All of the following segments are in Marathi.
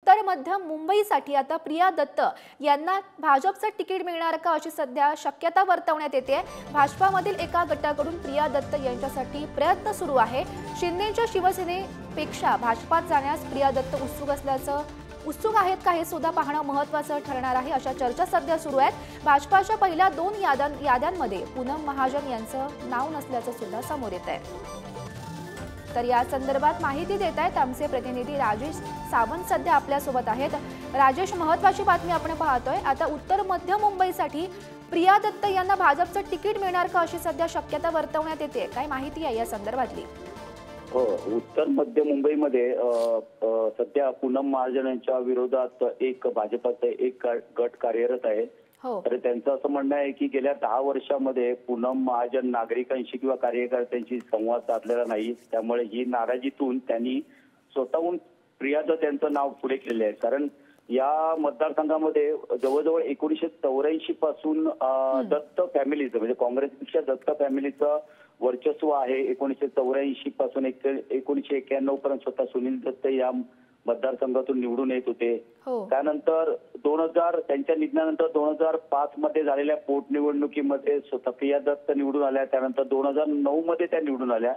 उत्तर मध्य मुंबईसाठी आता प्रिया दत्त यांना भाजपचं तिकीट मिळणार का अशी सध्या शक्यता वर्तवण्यात येते। भाजपामधील एका गटाकडून प्रिया दत्त यांच्यासाठी प्रयत्न सुरू आहे। शिंदेच्या शिवसेनेपेक्षा भाजपात जाण्यास प्रिया दत्त उत्सुक आहेत का हे सुद्धा पाहणं महत्त्वाचं ठरणार आहे। अशा चर्चा सध्या सुरू आहेत। भाजपाच्या पहिल्या 2 याद्यांमध्ये पूनम महाजन यांचं नाव नसल्याचं सुद्धा समोर येत आहे। तर या संदर्भात माहिती देत आहेत आमचे प्रतिनिधी राजेश सावंत सध्या आपल्या सोबत आहेत। राजेश, महत्त्वाची बातमी आपण पाहतोय, आता उत्तर मध्य मुंबईसाठी प्रिया दत्त यांना भाजपचं तिकीट मिळणार का अशी सध्या शक्यता वर्तवण्यात येते। काय माहिती आहे या संदर्भातली? हो, उत्तर मध्य मुंबईमध्ये सध्या पूनम महाजन यांच्या विरोधात एक भाजपाचा एक गट कार्यरत आहे। तर त्यांचं असं म्हणणं आहे की गेल्या 10 वर्षांमध्ये पूनम महाजन नागरिकांशी किंवा कार्यकर्त्यांशी संवाद साधलेला नाही, त्यामुळे ही नाराजीतून त्यांनी स्वतःहून प्रिया दत्त यांचं नाव पुढे केले आहे। कारण या मतदारसंघामध्ये जवळजवळ 1984 पासून दत्त फॅमिलीचं म्हणजे काँग्रेसपेक्षा दत्त फॅमिलीचं वर्चस्व आहे। 1984 पासून 1991 पर्यंत स्वतः सुनील दत्त या मतदारसंघातून निवडून येत होते। त्यानंतर 2000 त्यांच्या निधनानंतर 2005 मध्ये झालेल्या पोटनिवडणुकीमध्ये स्वतः प्रिया दत्त निवडून आल्या। त्यानंतर 2009 मध्ये त्या निवडून आल्या।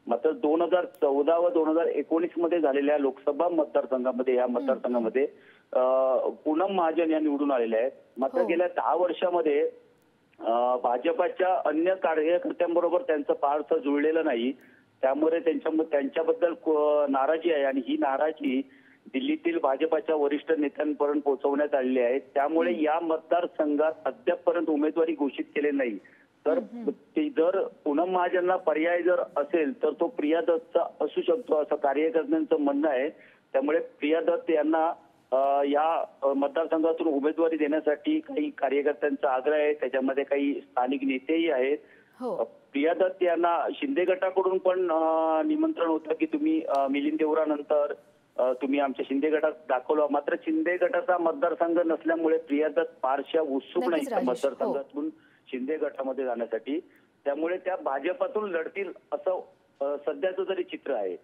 मात्र 2014 व 2019 मध्ये झालेल्या लोकसभा मतदारसंघामध्ये या मतदारसंघामध्ये पूनम महाजन या निवडून आलेल्या आहेत। मात्र गेल्या 10 वर्षांमध्ये भाजपाच्या अन्य कार्यकर्त्यांबरोबर त्यांचं फारसं जुळलेलं नाही, त्यामुळे त्यांच्याबद्दल नाराजी आहे आणि ही नाराजी दिल्लीतील भाजपाच्या वरिष्ठ नेत्यांपर्यंत पोहोचवण्यात आलेली आहे। त्यामुळे या मतदारसंघात अद्यापपर्यंत उमेदवारी घोषित केले नाही। तर जर पूनम महाजनला पर्याय जर असेल तर तो प्रिया दत्तचा असू शकतो असं कार्यकर्त्यांचं म्हणणं आहे। त्यामुळे प्रिया दत्त यांना या मतदारसंघातून उमेदवारी देण्यासाठी काही कार्यकर्त्यांचा आग्रह आहे, त्याच्यामध्ये काही स्थानिक नेतेही आहेत। प्रिया दत्त यांना शिंदे गटाकडून पण निमंत्रण होतं की तुम्ही मिलिंद देवरानंतर तुम्ही आमच्या शिंदे गटात दाखवलं, मात्र शिंदे गटाचा मतदारसंघ नसल्यामुळे प्रिया दत्त फारशा उत्सुक नाही मतदारसंघातून शिंदे गटामध्ये जाण्यासाठी, त्यामुळे त्या भाजपातून लढतील असं सध्याचं तरी चित्र आहे।